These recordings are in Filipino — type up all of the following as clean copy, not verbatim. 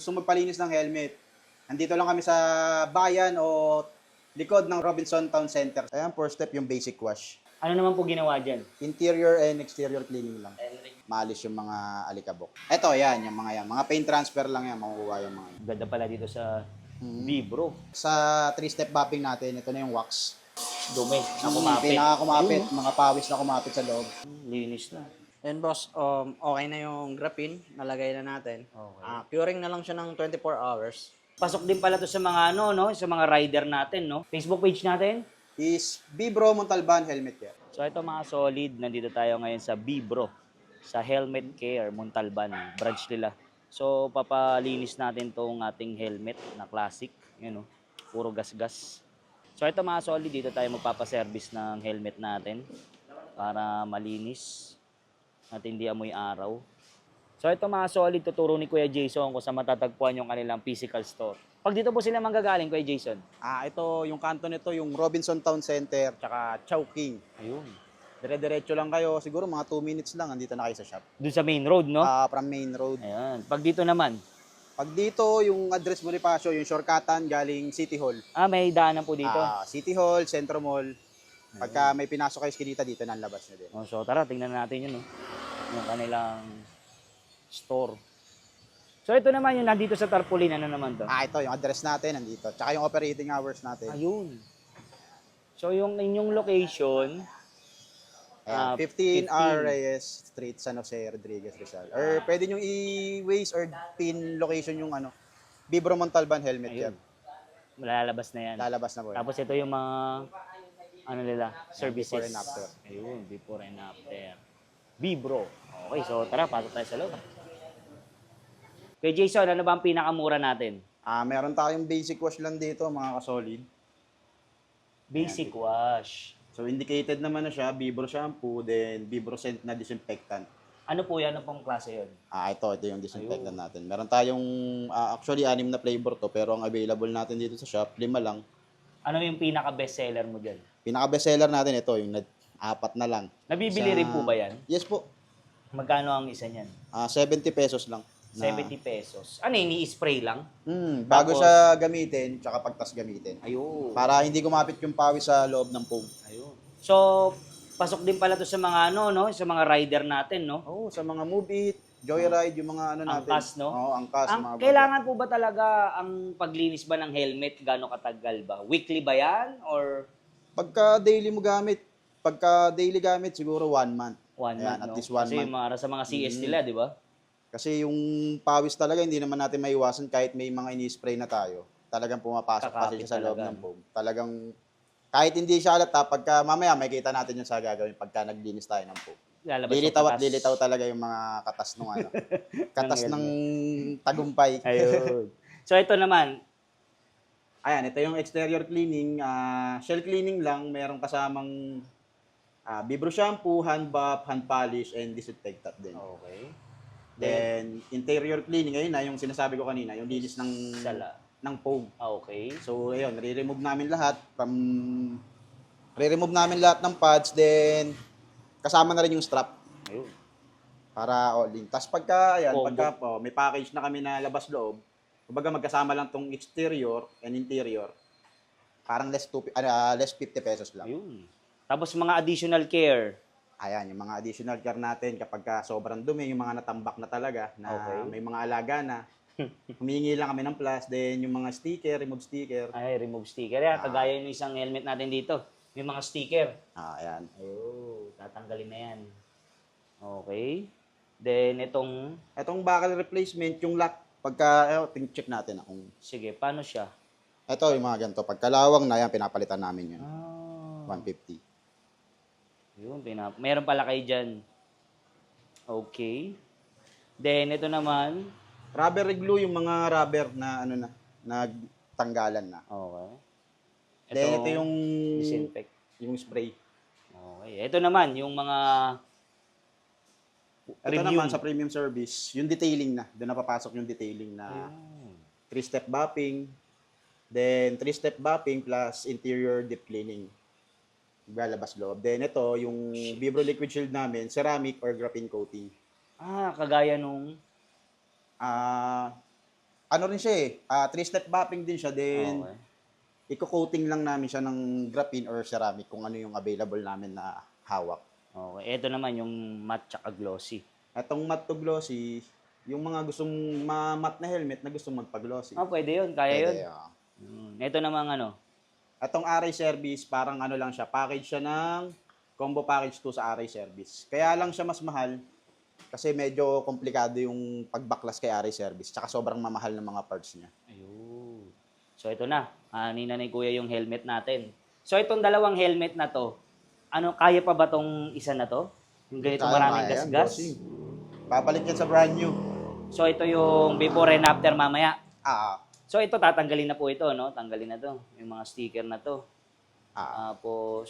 gusto magpalinis ng helmet, nandito lang kami sa bayan o likod ng Robinson Town Center. Ayan, first step yung basic wash. Ano naman po ginawa dyan? Interior and exterior cleaning lang. Maalis yung mga alikabok. Ito, yan, yung mga yan. Mga paint transfer lang yan, makukuha yung mga yan. Ganda pala dito sa Vibro. Sa 3-step buffing natin, ito na yung wax. Dumi na kumapit. Pinakakumapit, mga pawis na kumapit sa loob. Linis na. Yan boss, okay na yung graphene, nalagay na natin. Okay. Curing na lang siya ng 24 hours. Pasok din pala to sa mga ano, no? Sa mga rider natin, no? Facebook page natin. Is Vibro Montalban Helmet Care. So ito mga solid, nandito tayo ngayon sa Vibro, sa Helmet Care, Montalban, branch nila. So papalinis natin tong ating helmet na classic, yun, no? Puro gas-gas. So ito mga solid, dito tayo magpapaservice ng helmet natin para malinis at hindi amoy araw. So ito mga solid, tuturo ni Kuya Jason kung saan matatagpuan yung kanilang physical store. Pag dito po sila manggagaling, Kuya Jason? Ito, yung kanto nito, yung Robinson Town Center, tsaka Chowking. Ayun. Dire-diretso lang kayo, siguro mga 2 minutes lang, andito na kayo sa shop. Doon sa main road, no? From main road. Ayan. Pag dito naman, Pag dito, yung address Bonifacio, yung shortcutan galing City Hall. may daanan po dito. City Hall, Centro Mall. Pagka may pinasok kayo skinita dito, nanlabas na din. Oh, so tara, tingnan natin yun, no? Yung kanilang store. So ito naman yung nandito sa tarpaulin, ano naman to? Ito, yung address natin, nandito. Tsaka yung operating hours natin. Ayun. So yung inyong location, Ayan, 15 Reyes Street, San Jose, Rodriguez, Rizal. Or pwede nyo i-waste or pin location yung Vibro Montalban Helmet ayun. Care. Lalabas na yan. Lalabas na po. Tapos ito yung mga, ano nila, services. Before and after. Ayun, before and after. Vibro. Okay, so tara, pasok tayo sa loob. Kay Jason, ano ba ang pinakamura natin? Meron tayong basic wash lang dito, mga kasolid. Basic wash. So indicated naman na siya, Vibro shampoo, then Vibro scent na disinfectant. Ano po yan? Ano pong klase yun? Ito yung disinfectant natin. Meron tayong, actually 6 na flavor to, pero ang available natin dito sa shop, 5 lang. Ano yung pinaka-best seller mo dyan? Pinaka-bestseller natin ito, yung 4 na lang. Nabibili rin po ba yan? Yes po. Magkano ang isa niyan? 70 pesos lang. 70 pesos. Ano yun? I-spray lang? Bago Tapos- siya gamitin, tsaka pagtas gamitin. Ayun. Para hindi gumapit yung pawis sa loob ng foam. Ayun. So, pasok din pala to sa mga ano, no? Sa mga rider natin, no? Sa mga Move It, Joyride, yung mga ano natin. Angkas, no? Oo, angkas. mga Kailangan po ba talaga ang paglinis ba ng helmet gaano katagal ba? Weekly ba yan? Or Pagka daily mo gamit, siguro 1 month. one Ayan, month, at no? least 1 Kasi month. para sa mga CS nila, di ba? Kasi yung pawis talaga, hindi naman natin maiwasan kahit may mga ini-spray na tayo. Talagang pumapasok kasi Kakapit siya sa loob talaga, ng no? foam. Talagang, kahit hindi siya halata, pagka mamaya may kita natin yung sa gagawin pagka naglinis tayo ng foam. Lalabas Lilitaw yung at katas. lilitaw talaga yung mga katas ng katas ng tagumpay. Ayun. So, ito naman. Ayan, ito yung exterior cleaning. Shell cleaning lang, merong kasamang Vibro shampoo, hand bath, hand polish, and disinfectant din. Okay. Then, interior cleaning, ayun na, yung sinasabi ko kanina, yung linis Sala. ng foam. Okay. So, ayun, re-remove namin lahat ng pads, then, kasama na rin yung strap Ayun. para all-in. Tapos may package na kami na labas-loob, kumbaga magkasama lang tong exterior and interior, parang less 50 pesos lang. Ayun. Tapos mga additional care. Ayan, yung mga additional care natin kapag sobrang dumi, yung mga natambak na talaga, na Okay. may mga alaga na, humingi lang kami ng plus, then yung mga sticker, remove sticker. Ay, remove sticker. Yan, kagaya yung isang helmet natin dito. May mga sticker. Ayan. Oh, tatanggalin na yan. Okay. Then, itong, Itong buckle replacement, yung lock, check natin kung, sige, paano siya? ito yung mga ganito, pagkalawang na yan, pinapalitan namin yun. 150. Yun, meron pala kayo dyan. Okay. Then, ito naman. Rubber glue, yung mga rubber na, nagtanggalan na. Okay. Then, ito yung, disinfect. yung spray. Okay. Ito naman, yung mga Ito naman sa premium service, yung detailing na. Doon napapasok yung detailing na 3-step buffing, then 3-step buffing plus interior deep cleaning. Lalabas loob. Then ito, yung Vibro Liquid Shield namin, ceramic or graphene coating. kagaya nung, ano rin siya eh, 3-step mapping din siya. Then, Okay. iko-coating lang namin siya ng graphene or ceramic kung ano yung available namin na hawak. Okay. Ito naman yung matte tsaka glossy. Etong matte to glossy, yung mga gustong matte na helmet na gustong magpa-glossy. Pwede yun. Kaya yun. Pwede, oo. Ito naman ano. Atong RA service, parang ano lang siya, package siya ng combo package 2 sa RA service. Kaya lang siya mas mahal kasi medyo komplikado yung pagbaklas kay RA service. Tsaka sobrang mamahal ng mga parts niya. Ayun. So ito na. Nina ni Kuya yung helmet natin. So itong dalawang helmet na to, ano, kaya pa ba tong isa na to? Yung ganito Kaya, maraming kaya yan, gasgas? bossing. Papalit yan sa brand new. So ito yung before and after mamaya. Ah, So ito tatanggalin na po ito, no? Tanggalin na to. Yung mga sticker na to. ah. Tapos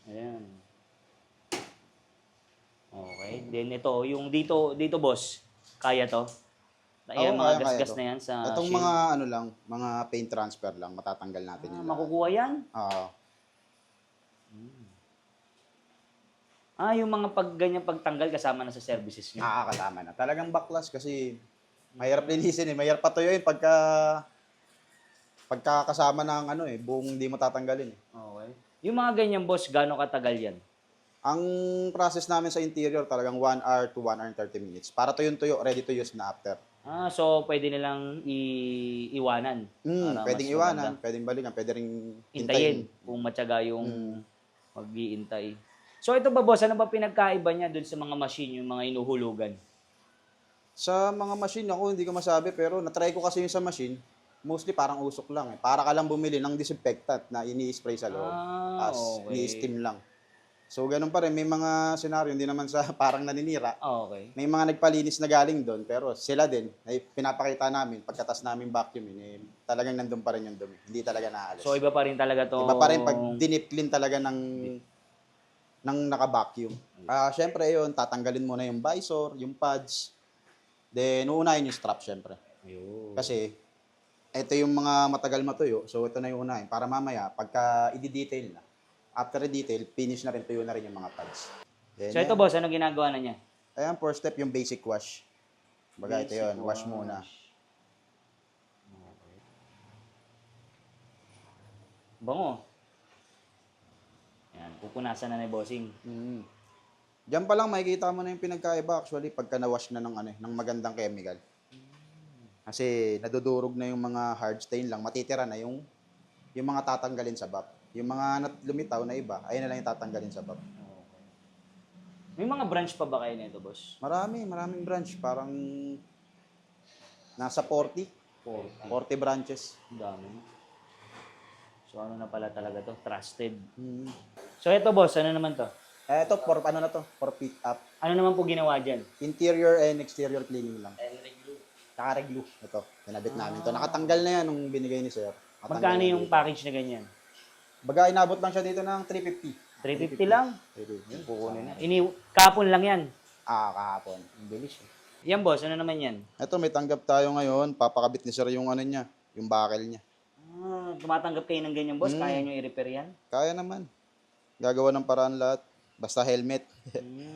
ayan. Okay. Then ito, yung dito boss, kaya to? Ayan, Oo, mga kaya gasgas to. na yan sa Itong shield. mga ano lang, mga paint transfer lang, matatanggal natin yun. Makukuha yan? Yung mga ganyan pagtanggal kasama na sa services nyo. Nakakasama na. Talagang baklas kasi mahirap linisin eh. Mahirap patuyuin pagka kasama ng ano eh, buong hindi mo tatanggalin eh. Okay. Yung mga ganyan boss, gaano katagal yan? Ang process namin sa interior talagang 1 hour to 1 hour and 30 minutes. Para tuyong-tuyo, ready to use na after. So pwede nilang iwanan. Para Pwedeng mas iwanan, maganda. pwedeng balikan, pwede ring Hintayin kung matyaga yung mag-iintay. So ito ba boss, ano ba pinagkaiba niya dun sa mga machine, yung mga inuhulugan? Sa mga machine ako, hindi ko masabi, pero natry ko kasi yung sa machine, mostly parang usok lang eh. Para ka lang bumili ng disinfectant na ini-spray sa loob. Okay. Ni-steam lang. So, ganun pa rin. May mga senaryo, hindi naman sa parang naninira. Okay. May mga nagpalinis na galing doon, pero sila din, ay pinapakita namin, pagkatas namin vacuum, eh, talagang nandun pa rin yung dumi. Hindi talaga naalis. So iba pa rin talaga to. Iba pa rin pag dinip-clean talaga ng naka-vacuum. Syempre yun, tatanggalin mo na yung visor, yung pads, then uunahin yung strap syempre. Ayun. Kasi, ito yung mga matagal matuyo, so ito na yung unahin. Para mamaya, pagka i-detail na, after i-detail, finish na rin, tuyo na rin yung mga pads. Then, So ito boss, ano ginagawa na niya? ayan, first step, yung basic wash. Baga ito yun, wash muna. Bango. Yan, pupunasan na ni bossing. Diyan pa lang makikita mo na yung pinagkaiba actually pagka na-wash na ng magandang chemical. Kasi nadudurog na yung mga hard stain lang, matitira na yung mga tatanggalin sa VAP. Yung mga lumitaw na iba, ayun na lang yung tatanggalin sa VAP. May mga branch pa ba kayo nito, boss? Maraming branch, parang nasa 40 branches. Dami. So ano na pala talaga to? Trusted. Hmm. So ito boss, ano naman to? Ito, for pick up. Ano naman po ginawa dyan? Interior and exterior cleaning lang. Tsaka reglu. Ito, pinabit namin to. Nakatanggal na yan nung binigay ni sir. Nakatanggal Magkano na yung dito. package na ganyan? Baga, inabot lang siya dito ng 350. 350 lang? Yun, kukunin na. Kapon lang yan. Kahapon. Ang bilis. Yan boss, ano naman yan? Ito, may tanggap tayo ngayon. Papakabit ni sir yung ano niya, yung buckle niya. Tumatanggap kayo ng ganyan boss? Kaya nyo i-repair yan? Kaya naman. Gagawa ng paraan lahat. Basta helmet.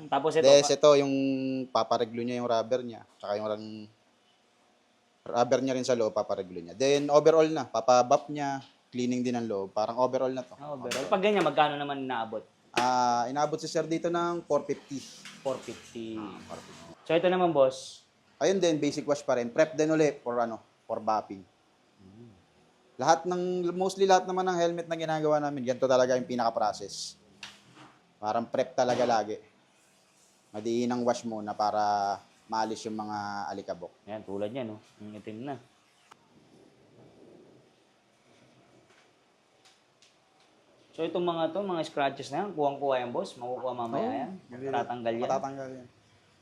Tapos ito, Ito, yung papareglo niya yung rubber niya. Tsaka yung rubber niya rin sa loob, papareglo niya. Then, overall na. Papabap niya. Cleaning din ang loob. Parang overall na to. overall. Pag ganyan, magkano naman inaabot? Inabot si sir dito ng 450. 450. So ito naman boss, Ayun din, basic wash pa rin. Prep din ulit for bapping. Mostly lahat naman ng helmet na ginagawa namin, ganito talaga yung pinaka-process. Parang prep talaga lagi. Madiinang wash muna para maalis yung mga alikabok. yan, tulad yan, no? Yung itim na. So itong mga scratches na yan, kuwang-kuha yan boss, makukuha mamaya yan, tatanggal yan. Matatanggal yan.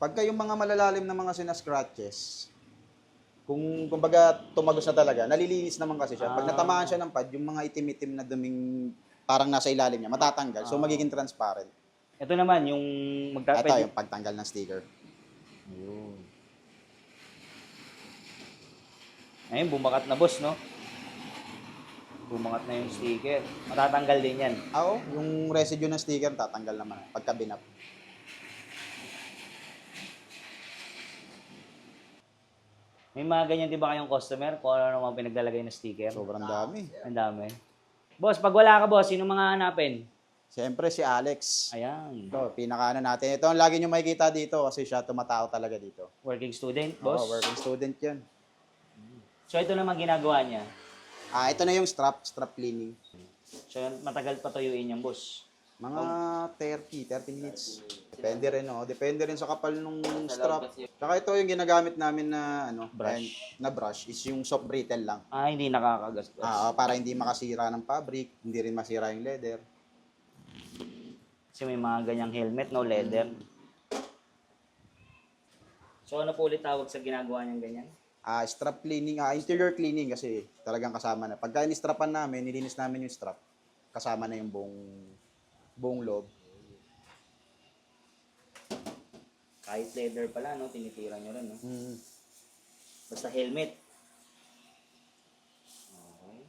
Pagka yung mga malalalim na mga scratches, kung kumbaga tumagos na talaga, nalilinis naman kasi siya. Pag natamaan siya ng pad, yung mga itim-itim na duming parang nasa ilalim niya, matatanggal. So magiging transparent. Ito naman, yung Ito yung pagtanggal ng sticker. Ayun. Ayun, bumakat na boss, no? Bumangat na yung sticker. Matatanggal din yan. Oo, yung residue ng sticker tatanggal naman pagka binap. May mga ganyan di ba kayong customer kung ano naman pinaglalagay na sticker? Sobrang dami. Ang dami. Boss, pag wala ka boss, sino mga hanapin? Siyempre si Alex. Ayan. Ito, pinakaano natin. Ito ang lagi nyo makikita dito kasi siya tumatao talaga dito. Working student, Oo, boss. working student yan. So ito naman ginagawa niya. Ito na yung strap cleaning. So matagal patuyuin yung boss. Mga 30 minutes. Depende rin, oh. Depende rin sa kapal nung strap. Saka ito yung ginagamit namin na, Brush. na brush is yung soft brittle lang. Hindi nakakagasgas. Para hindi makasira ng fabric, hindi rin masira yung leather. Kasi may mga ganyang helmet, no leather. So ano po ulit tawag sa ginagawa niyang ganyan? Strap cleaning, interior cleaning kasi talagang kasama na. Pagka in-strapan namin, nilinis namin yung strap, kasama na yung buong loob. Kahit leather pala, no? Tinitira nyo rin, no? Mm. Basta helmet. Okay.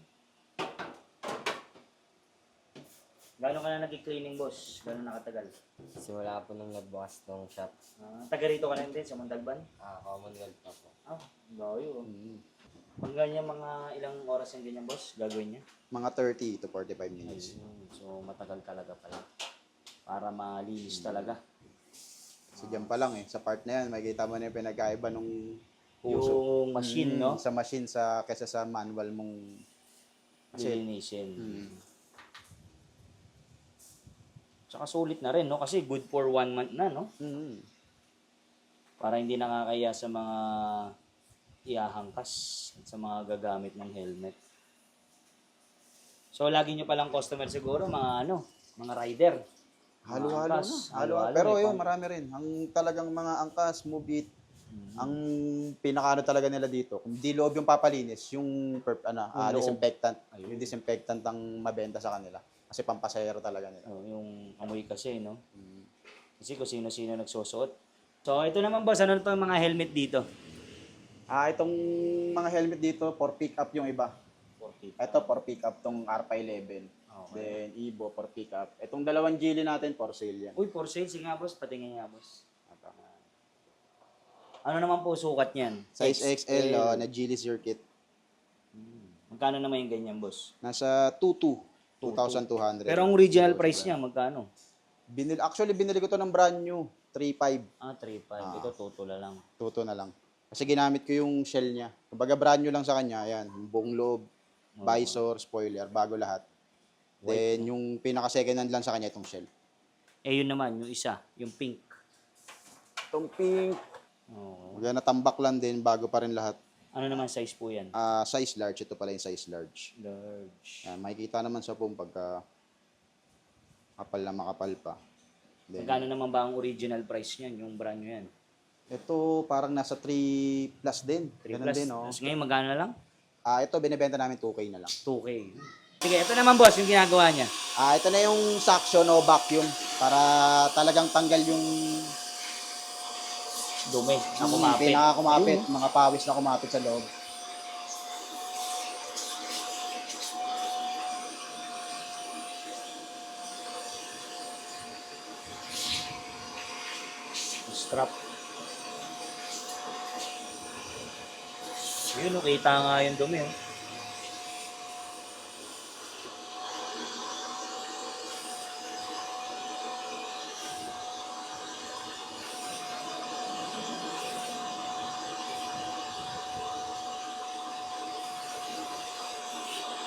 Gano'n ka na nag-cleaning, boss? Gano'n nakatagal? Simula po nung nagbukas ng shop, Taga rito ka rin din sa Montalban? Commonwealth pa po. Layo. Pag ganyan mga ilang oras yung ganyan, boss, gagawin niya? Mga 30 to 45 minutes. So, matagal talaga pala. Para malinis talaga. So, dyan pa lang sa part na yan, makikita mo na yung pinagkaiba nung puso. Yung machine, no? Sa machine kesa sa manual mong Lilinisin. Mm. Tsaka sulit na rin, no? Kasi good for 1 month na, no? Mm. Para hindi nakakaya sa mga iahangkas at sa mga gagamit ng helmet. So, lagi nyo palang customer siguro, mga rider. Halo-halo Angkas. na. Halo-halo. Pero yun, marami rin. Ang talagang mga angkas, move it, ang pinakaano talaga nila dito, kung di loob yung papalinis, yung loob. disinfectant. Ayun. Yung disinfectant ang mabenta sa kanila. Kasi pampasayero talaga nila. Yung amoy kasi, no? Kasi kung sino-sino nagsusuot. So, ito naman boss, ano itong mga helmet dito? Itong mga helmet dito, for pick up yung iba. 40. Ito, for pick up tong R511. Okay. Then, Evo, for pick up. Itong dalawang Geely natin, for sale yan. Uy, for sale. Sige nga boss, patingin nga boss. Ano naman po sukat niyan? Size XL, na Geely Circuit. Magkano naman yung ganyan boss? Nasa 2,200. Pero ang original price niya, magkano? Actually, binili ko to ng brand new. 3,500. 3.5. Ito, tutula lang. Tuto na lang. Kasi ginamit ko yung shell niya. Kumbaga brand new lang sa kanya. Ayan, yung buong loob, visor, spoiler, bago lahat. Then, yung pinaka-second hand lang sa kanya, itong shell. Yun naman, yung isa, yung pink. Itong pink, Kumbaga natambak lang din, bago pa rin lahat. Ano naman size po yan? Size large, ito pala yung size large. Large. Ayan, makikita naman sa phone pagka kapal na makapal pa. Then, Magkano naman ba ang original price niyan, yung brand new yan? ito parang nasa 3 plus din. 3 Ganun plus. din, oh. Tapos ngayon, magkano na lang? Ito, binibenta namin 2K na lang. 2K. Sige, ito naman boss, yung ginagawa niya. Ito na yung suction o vacuum para talagang tanggal yung Dumi na kumapit. pinakakumapit, mga pawis na kumapit sa loob. Strap. Yun, kita nga yung dumi. Oh.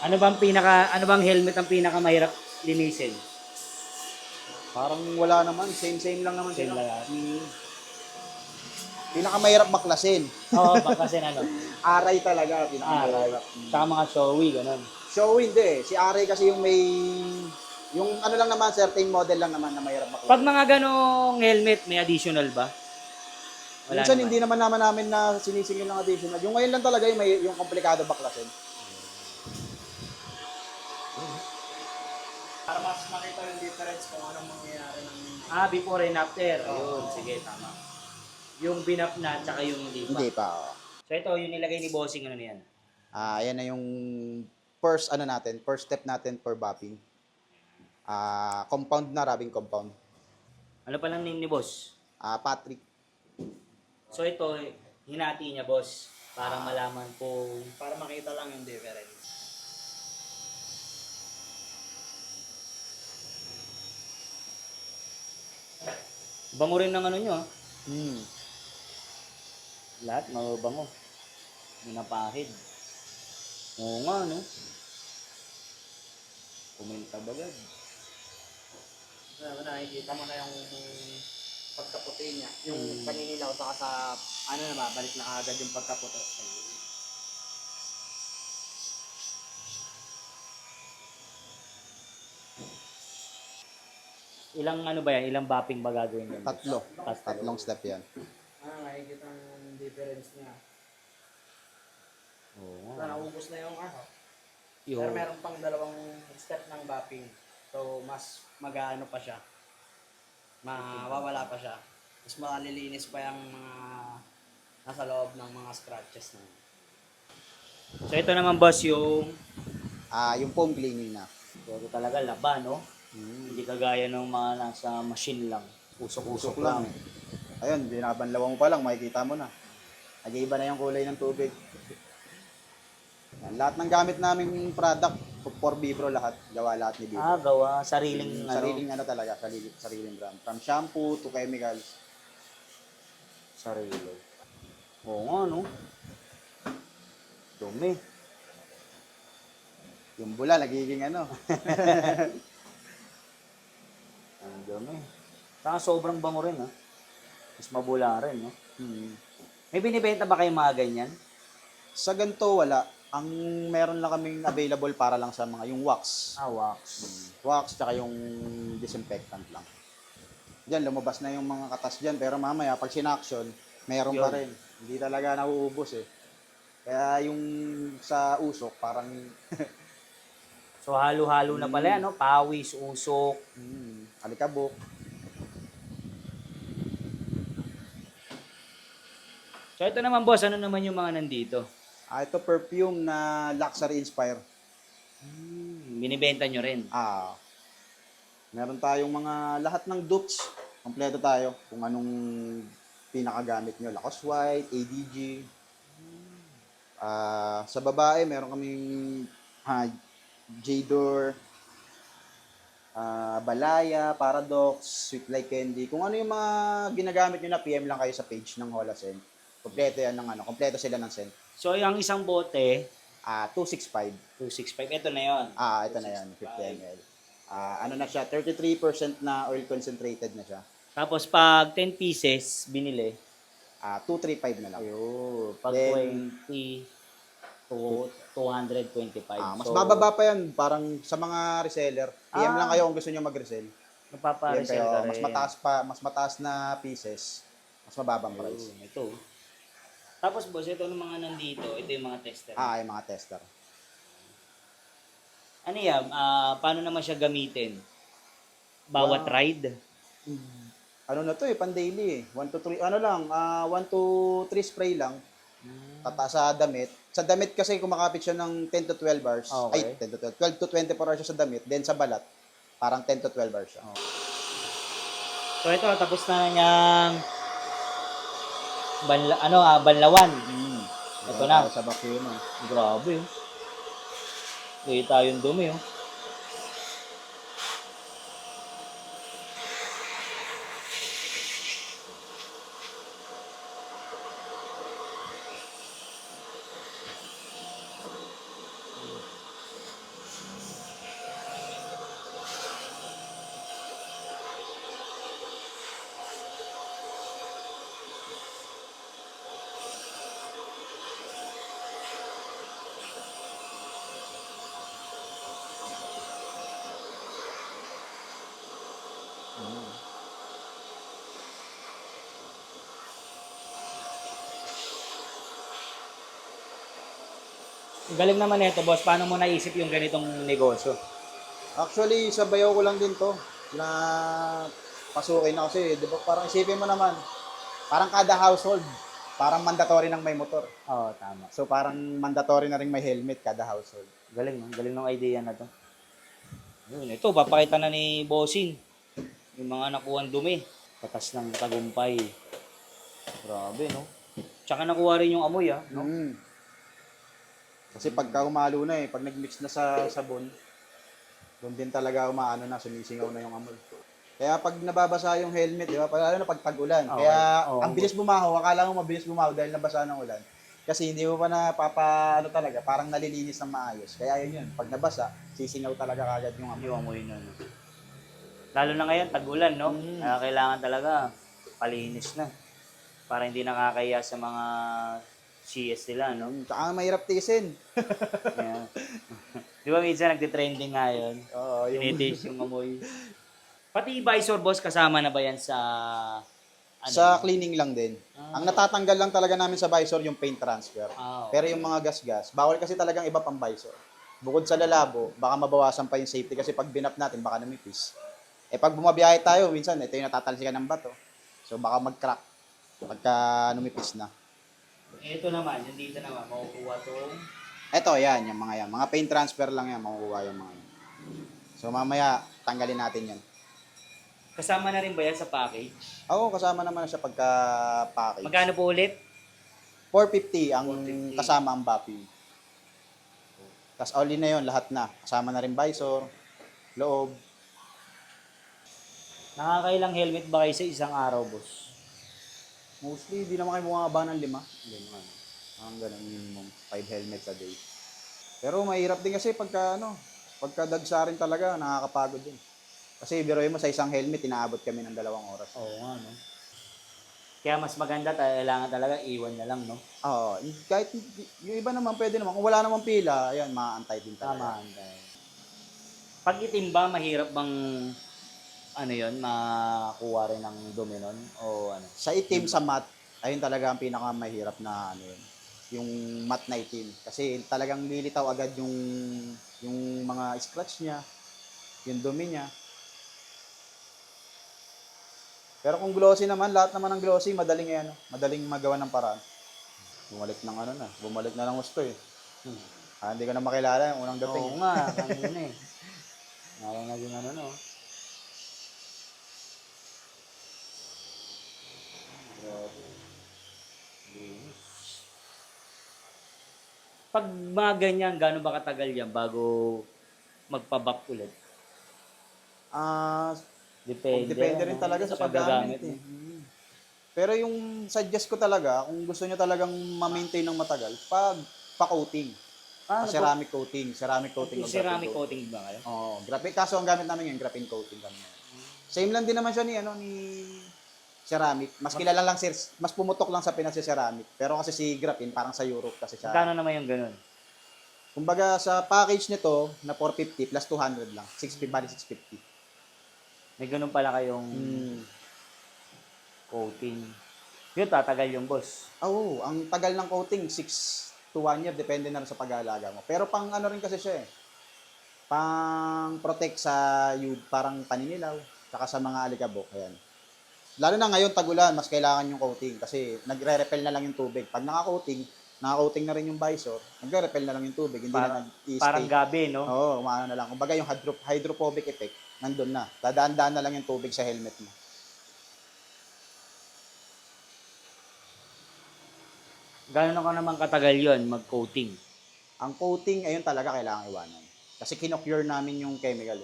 Ano bang helmet ang pinakamahirap linisin? Parang wala naman, same lang naman Same sila. lang lahat. Pinakamahirap baklasin. Oo, baka kasi ano. Aray talaga, pinakamahirap. Tsaka mga showy, ganun. Show hindi. Si Aray kasi yung yung ano lang naman, certain model lang naman na mahirap baklasin. Pag mga ganong helmet, may additional ba? Wala Minsan naman. hindi naman namin na sinisingil ng additional. Yung ngayon lang talaga yung komplikado baklasin. Para mas makita yung difference kung anong mangyayari ng Before and after. Ayun, sige, tama. Yung binap na, tsaka yung hindi pa. Hindi pa. Oh. So ito, yung nilagay ni Bossing, ano yan? Ayan na yung first step natin for bapping. Compound na, rubbing compound. Ano palang name ni Boss? Patrick. So ito, hinati niya, Boss. Para malaman po. Para makita lang yung difference. Bango rin ng ano nyo, ah. Hmm. Lahat mabango. Minapahid. Oo nga, no? Kuminta bagad. Nakikita mo na yung pagkaputi niya. Yung paninilaw saka sa ano na ba, balik na agad yung pagkaputi. Ilang ano ba yan? Ilang bapping ba gagawin yan? Tatlo. Tatlong step yan. Nakikita yung difference niya. Oo So, nga. naubos na yung ano. Yo. Pero meron pang dalawang step ng bapping. So, mas mag-ano pa siya. Mawawala pa siya. Mas malilinis pa yung mga nasa loob ng mga scratches na yun. So ito naman boss yung Yung foam cleaning na. ito talaga laban, no? Hindi kagaya ng mga nasa machine lang. Usok-usok lang. Ayun, binabanlawan mo pa lang, makikita mo na. Nag-iiba na yung kulay ng tubig. Yan, lahat ng gamit naming product, for Bibro lahat, gawa lahat ni Bibro. Gawa. Sariling ano. Sariling ano talaga, sariling brand. From shampoo to chemicals. Sarili. Oo nga, no? Dumi. Yung bula, nagiging ano. Ang dumi. Saka sobrang bango rin, ha? Mas mabula rin, no? May binibenta ba kayong mga ganyan? Sa ganito, wala. Ang meron lang kaming available para lang sa mga, yung wax. Wax. Wax, tsaka yung disinfectant lang. Diyan, lumabas na yung mga katas dyan. Pero mamaya, pag sinaction, meron pa Yun. rin. Hindi talaga nauubos eh. Kaya yung sa usok, parang So halo-halo na pala yan, no? Pawis, usok. alikabok. So ito naman boss, ano naman yung mga nandito? Ito perfume na luxury inspire. Binibenta nyo rin. Meron tayong mga lahat ng dupes. Kompleto tayo kung anong pinakagamit nyo. Lacoste White, ADG. Sa babae, meron kaming Jador, Balaya, Paradox, Sweet Like Candy. Kung ano yung mga ginagamit nyo na, PM lang kayo sa page ng Hola Scent. Kompleto yan ng ano, kompleto sila ng scent. So yung isang bote, 265. 265. Ito na yon. Ito na yan, 50 ml. Ano na siya, 33% na oil concentrated na siya. Tapos pag 10 pieces binili, 235 na lang. ayun, pag Then, 20 to 225. Mas bababa pa yan, parang sa mga reseller. PM lang kayo kung gusto nyo mag-resell. PM Magpapa-resell kayo, ka rin. mas mataas na pieces, mas mababang price. Ayun, ito. Tapos boss, ito ng mga nandito, ito yung mga tester. Yung mga tester. Ano yan? Paano naman siya gamitin? Bawat ride? Ano na to pan-daily eh. 1 to 3, 1 to 3 spray lang. Tata sa damit. Sa damit kasi kumakapit siya ng 10 to 12 hours. Okay. 10 to 12. 12 to 24 hours siya sa damit. Then sa balat, parang 10 to 12 hours siya. So ito, tapos na niyang banlawan. Ito na. Sa vacuum. Grabe, oh. Hindi tayong dumi, oh. Galing naman nito, boss. Paano mo naisip yung ganitong negosyo? Actually, sa bayaw ko lang din to na pasukin na kasi, di ba, parang isipin mo naman, parang kada household, parang mandatory ng may motor. Oo, tama. So parang mandatory na rin may helmet kada household. Galing, no? Galing ng idea na to. Yun, ito, papakita na ni Bossing yung mga nakuhan dumi. Katas ng tagumpay. Grabe, no? Tsaka nakuha rin yung amoy, no? Kasi pagka umalo na pag nag-mix na sa sabon, doon din talaga umaano na, sumisingaw na yung amoy. Kaya pag nababasa yung helmet, di ba? Lalo na pag tag-ulan. Okay. Kaya Oo. ang bilis bumaho, akala mo mabilis bumaho dahil nabasa ng ulan. Kasi hindi mo pa napapa, talaga, parang nalilinis ng maayos. Kaya yun. Pag nabasa, sisingaw talaga kagad yung amoy. Yung amoy na, no? Lalo na ngayon, tag-ulan, no? Kaya kailangan talaga palinis na. Para hindi nakakaya sa mga CS nila, no? Tsaka mahirap tiisin. Kaya, di ba minsan nagtitrending nga yun? Oo, Tinitiis yung amoy. Pati visor, boss, kasama na ba yan sa... Sa cleaning lang din. Ang natatanggal lang talaga namin sa visor yung paint transfer. Ah, okay. Pero yung mga gas-gas, bawal kasi talagang iba pang visor. Bukod sa lalabo, baka mabawasan pa yung safety kasi pag binap natin, baka namipis. Pag bumabiyahe tayo, minsan, ito yung natatalsikan ng bato. So, baka mag-crack pagka numipis na. Ito naman, yung dito naman, makukuha tong... Ito, yan, yung mga yan. Mga paint transfer lang yan, makukuha yung mga yan. So, mamaya, tanggalin natin yan. Kasama na rin ba yan sa package? Oo, kasama naman na siya pagka-package. Magkano po ulit? 450 ang 450. kasama ang BAPI. Tapos all in na yun, lahat na. Kasama na rin visor, loob. Nakakailang helmet ba kayo sa isang araw, boss? Mostly, di naman kayo bumaba ng 5. Ganun. Ang ganun, minimum 5 helmets a day. Pero mahirap din kasi pagka dagsa rin talaga, nakakapagod din. Kasi biroy mo sa isang helmet, inaabot kami ng 2 oras. Oo nga, no? Kaya mas maganda, kailangan talaga iwan na lang, no? Oo, kahit yung iba naman pwede naman. Kung wala namang pila, ayan, maaantay din talaga. Tama. Pag itim ba, mahirap bang makakuha rin ng dumi nun? O ano? Sa itim, sa matte, ayun talaga ang pinakamahirap na yung matte na itim. Kasi talagang lilitaw agad yung mga scratch niya, yung dumi niya. Pero kung glossy naman, lahat naman ng glossy, madaling magawa ng paraan. Bumalik na ng gusto eh. Hindi ko na makilala yung unang dating. Oo nga, kanina eh. Parang naging no? Pag mga ganyan, gaano ba katagal yan bago magpa-back ulit? Depende rin talaga sa paggamit eh. Pero yung suggest ko talaga, kung gusto nyo talagang ma-maintain ng matagal, pag pa-coating. Ceramic coating. Ceramic coating. Yung ceramic coating ba kayo? Oo, graphene. Kaso ang gamit namin yung graphene coating kami. Same lang din naman siya ni ceramic. Mas kilala lang mas pumutok lang sa Pinas si ceramic. Pero kasi si graphene parang sa Europe kasi siya. Magkano naman yung ganun? Kumbaga sa package nito na 450 plus 200 lang. 650 bali 650. May ganun pala kayong coating. Yun, tatagal yung boss. Oo, ang tagal ng coating 6 to 1 year depende na rin sa pag-aalaga mo. Pero pang rin kasi siya pang protect sa parang paninilaw, saka sa mga alikabok. Ayan. Lalo na ngayon tag-ulan, mas kailangan yung coating kasi nagre-repel na lang yung tubig. Pag naka-coating na rin yung visor, nagre-repel na lang yung tubig, hindi na nag-i-stay. Parang gabi, no? Oo, umaano na lang. Kumbaga yung hydrophobic effect, nandun na. Dadaan-daan na lang yung tubig sa helmet mo. Gano'n ka naman katagal yon mag-coating? Ang coating, ayun talaga kailangan iwanan. Kasi kinocure namin yung chemical.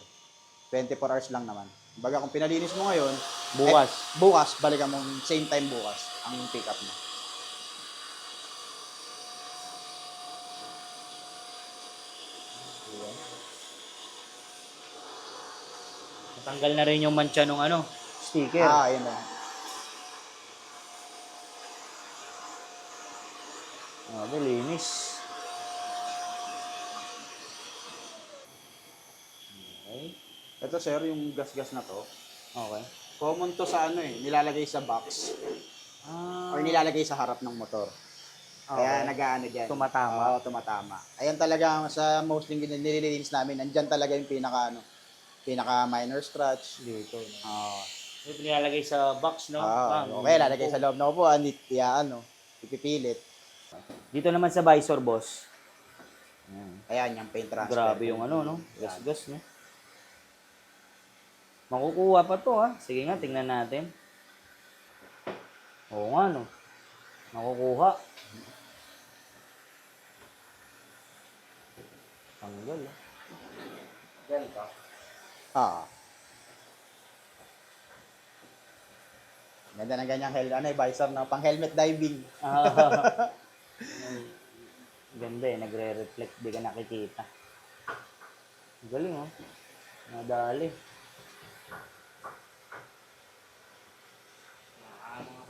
24 hours lang naman. Kumbaga kung pinalinis mo ngayon, bukas, balikan mo same time bukas ang pick up mo. Natanggal na rin yung mancha nung sticker. Ayun na. Linis. Okay. Ito sir, yung gas-gas na to. Okay. Common to sa nilalagay sa box or nilalagay sa harap ng motor. Kaya nag-aano dyan. Tumatama. Oo, tumatama. Ayan talaga sa mostly nililinis namin, andyan talaga yung pinaka minor scratch. Dito. Oo. Ito nilalagay sa box, no? Okay, lalagay sa loob ng upuan, ipipilit. Dito naman sa visor, boss. Ayan, yung paint transfer. Grabe yung no? Gas-gas, no? Makukuha pa to, ha? Sige nga, tingnan natin. Oo nga, no? Nakukuha. Tanggal ah. Ganito. Ah. Ganda na ganyang visor na pang helmet diving. Ah, ganda eh, nagre-reflect, di ka nakikita. Galing oh. Nadali.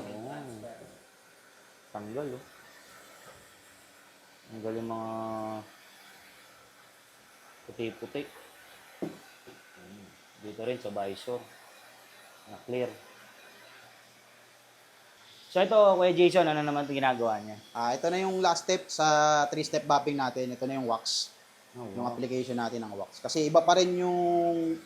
Ayan. Tanggal oh. Ang galing mga puti-puti. Dito rin sa visor. Na clear. So ito, Kuya Jason, ano naman ito ginagawa niya? Ito na yung last step sa 3-step buffing natin. Ito na yung wax. Oh, Yung wow. application natin ng wax. Kasi iba pa rin yung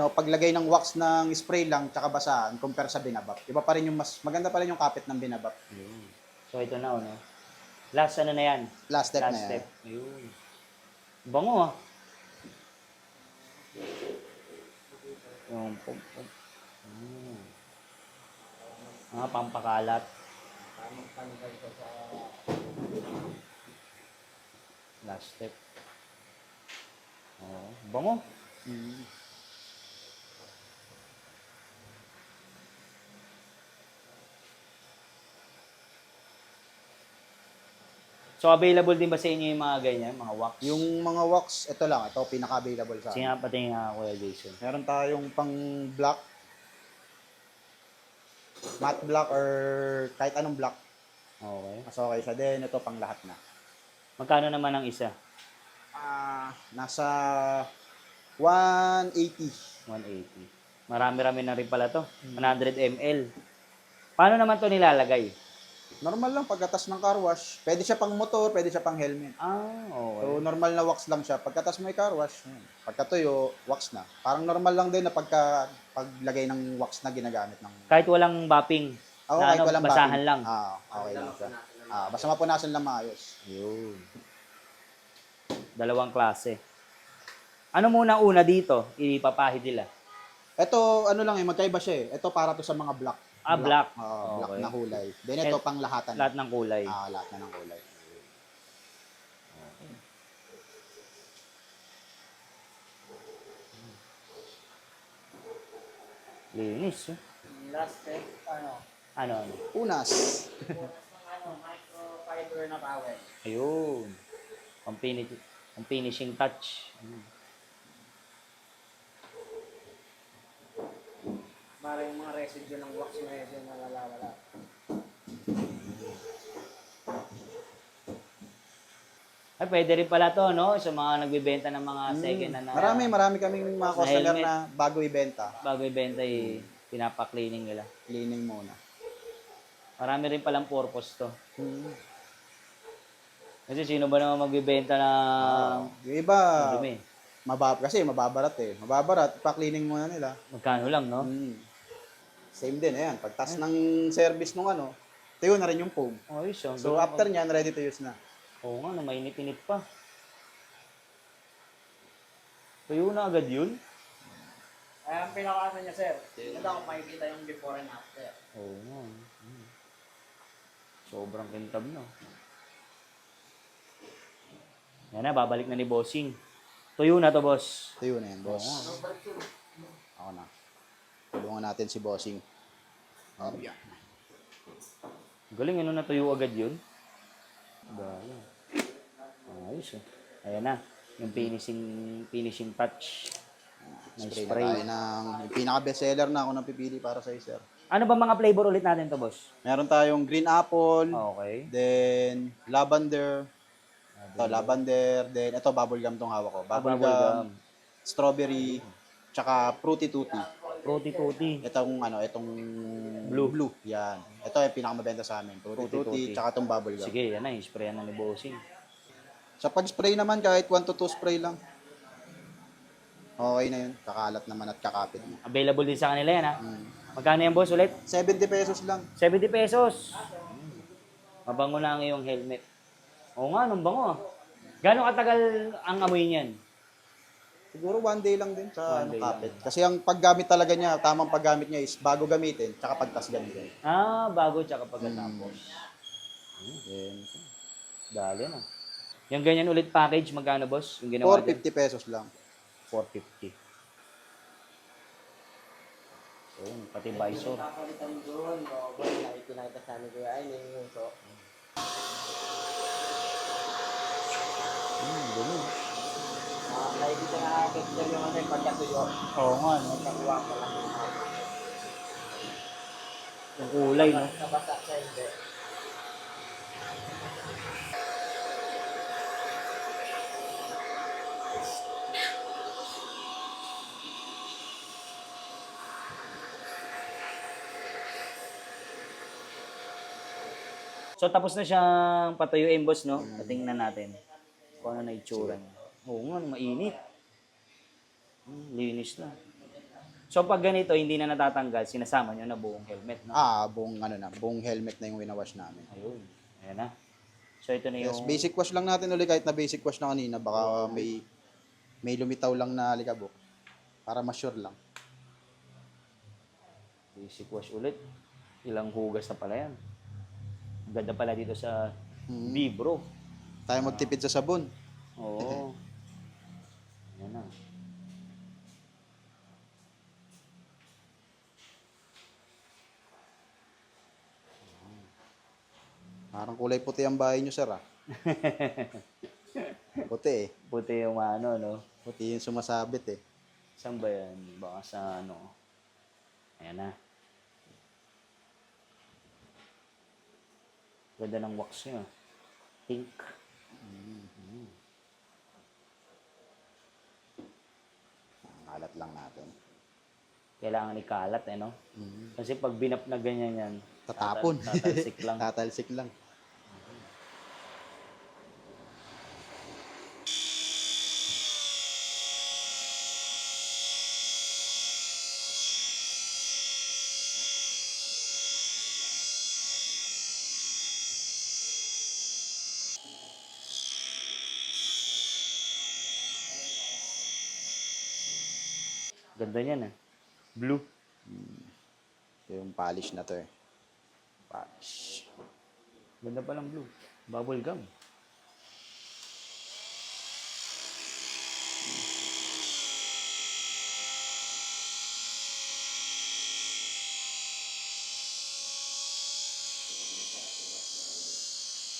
paglagay ng wax ng spray lang tsaka basahan compare sa binabap. Iba pa rin yung mas maganda pa rin yung kapit ng binabap. Ayun. So ito na, no? Last ano na yan? Last step Last na yan. step. Ayun. Bango ah. Yung pum pum. Pampakalat. Last step. Oh, bango. So available din ba sa inyo yung mga ganyan, mga wax? Yung mga wax, ito lang. Ito pinaka-available sa Sige amin. nga pati nga Kuya Jason. Meron tayong pang black, matte black or kahit anong black. Okay. Mas okay siya. Then ito pang lahat na. Magkano naman ang isa? Nasa 180. 180. Marami-rami na rin pala to. 100 ml. Paano naman to nilalagay? Normal lang pagkatas ng car wash. Pwede siya pang motor, pwede siya pang helmet. Okay. So, normal na wax lang siya. Pagkatas mo yung car wash, pagkatuyo, wax na. Parang normal lang din na paglagay ng wax na ginagamit ng... Kahit walang bapping. Oo, na kahit walang basahan bapping. lang. Okay lang siya. Basta mapunasan lang maayos. Yun. Dalawang klase. Ano muna una dito? Ipapahid nila. Ito, ano lang magkaiba siya eh. Ito para to sa mga black. Black. Black Okay. na kulay. Then ito pang lahatan. Lahat ng kulay. Lahat na ng kulay. Linis. Last step, Ano? Unas. microfiber na towel. Ayun. Ang finishing touch. Para yung mga residue ng wax medyo nawala-wala. Ay, pwede rin pala to, no? Sa mga nagbibenta ng mga second na Marami kaming mga customer helmet. na bago ibenta. bago ibenta, pinapa-cleaning nila. Cleaning muna. Marami rin palang purpose to. Kasi sino ba naman magbibenta ng Yung iba, dumi? kasi mababarat eh. Mababarat, pa-cleaning muna nila. Magkano lang, no? Same din, ayan. Pagtas ng service nung tuyo na rin yung foam. Ayos, ang So galing. after nyan, ready to use na. Oo nga, mainit-init pa. Tuyo na agad yun? Ay, ang pinaka niya, sir. Hindi ako makikita yung before and after. Oo nga. Sobrang kintab na. Yan na, babalik na ni Bossing. Tuyo na to, boss. Tuyo na yan, boss. Ako na. Tulungan natin si Bossing. Yeah. Galing, ano na tuyo agad yun? Dali. Ayos eh. Ayan na, yung finishing touch. Ng Spray, spray. na tayo ng yung pinaka-best seller na ako nang pipili para sa sir. Ano ba mga flavor ulit natin to, boss? Meron tayong green apple, Okay. then lavender. Ito, lavender. Then ito, bubblegum tong hawak ko. Bubblegum, strawberry, tsaka fruity tutti. Fruity tutti. Itong blue. Yan. Ito yung pinakamabenta sa amin. Fruity Fruity tutti, tutti. tsaka itong bubblegum. Sige, yan na, sprayan na ni Bossing. Sa pag-spray naman, kahit 1 to 2 spray lang. Okay na yun. Kakalat naman at kakapit na. Available din sa kanila yan, ha? Magkano yan, boss, ulit? 70 pesos lang. 70 pesos. Mabango na ang iyong helmet. Oo nga, anong bango, ah. Gano'ng katagal ang amoy niyan? Siguro one day lang din sa One day kapit. Kasi ang paggamit talaga niya, tamang paggamit niya is bago gamitin, tsaka pagtasgan din. Bago tsaka pagkatapos. Then, Dali na. Yung ganyan ulit package, magkano boss? Yung ginawa dyan? 450 pesos lang. 450. So, pati visor. Papalitan doon, o kung nakikita sa ni Kuya ay nangyuso. Dumi. Nakikita nga picture yung ano yung pagkatuyo. Oo nga, no? Nakakuha ko lang. Yung kulay, no? Nabasa siya hindi. So, tapos na siyang patuyuin, boss, no? Patingnan natin kung ano na itsura niya. Oo nga, mainit. Linis na. So, pag ganito, hindi na natatanggal, sinasama nyo na buong helmet, no? Buong helmet na yung winawash namin. Ayun. Ayan na. So, ito na yung... Yes, basic wash lang natin ulit kahit na basic wash na kanina. Baka may lumitaw lang na alikabok. Para ma-sure lang. Basic wash ulit. Ilang hugas na pala yan. Ang ganda pala dito sa Vibro. Tayo magtipid sa sabon. Oo. Ayan na. Parang kulay puti ang bahay nyo, sir, ah. Puti eh. Puti yung ano, no? Puti yung sumasabit eh. Saan ba yan? Baka sa ano. Ayan na. Ganda ng wax niya. Pink. Alat lang natin. Kailangan ikalat, eh, no? Kasi pag binap na ganyan yan, Tatapon. tatalsik lang. Tatalsik lang. Ganda niyan, eh. Blue. Ito yung polish na to eh. Polish. Ganda pa ng blue. Bubble gum.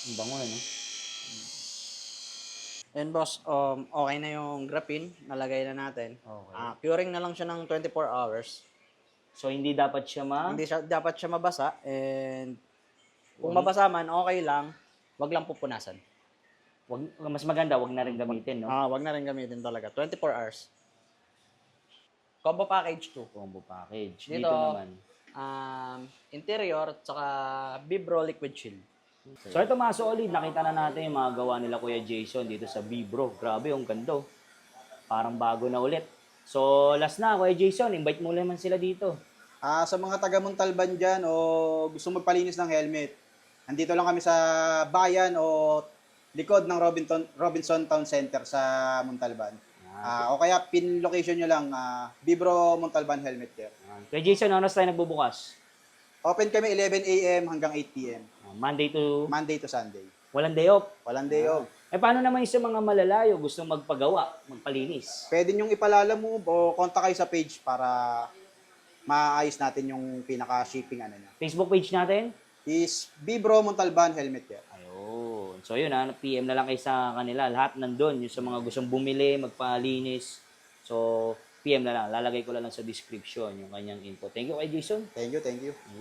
Ang bango, eh, no? And boss, okay na yung graphene, nalagay na natin. Okay. Curing na lang siya ng 24 hours. So, hindi dapat siya Hindi siya, dapat siya mabasa and kung mabasa man, okay lang. Wag lang pupunasan. mas maganda, wag na rin gamitin, no? Wag na rin gamitin talaga. 24 hours. Combo package 2. Combo package. Dito, Dito naman. Interior at saka Vibro liquid shield. So ito mga solid, nakita na natin yung mga gawa nila Kuya Jason dito sa Vibro. Grabe, yung ganda. Parang bago na ulit. So last na, Kuya Jason, invite mo naman sila dito. Sa mga taga Montalban dyan o gusto magpalinis ng helmet, andito lang kami sa bayan o likod ng Robinson Town Center sa Montalban. O kaya pin location nyo lang, Vibro Montalban Helmet Care. Kuya Jason, ano tayo nagbubukas? Open kami 11 a.m. hanggang 8 p.m. Monday Monday to Sunday. walang day off. Walang day off. Paano naman yung sa mga malalayo, gustong magpagawa, magpalinis? Pwede nyong ipalala mo o kontak kayo sa page para maayos natin yung pinaka-shipping ano niya. Facebook page natin? Is Vibro Montalban Helmet Care. Ayun. So yun PM na lang kayo sa kanila. Lahat nandun. Yung sa mga gustong bumili, magpalinis. So PM na lang. Lalagay ko lang sa description yung kanyang info. Thank you kay Jason. Thank you.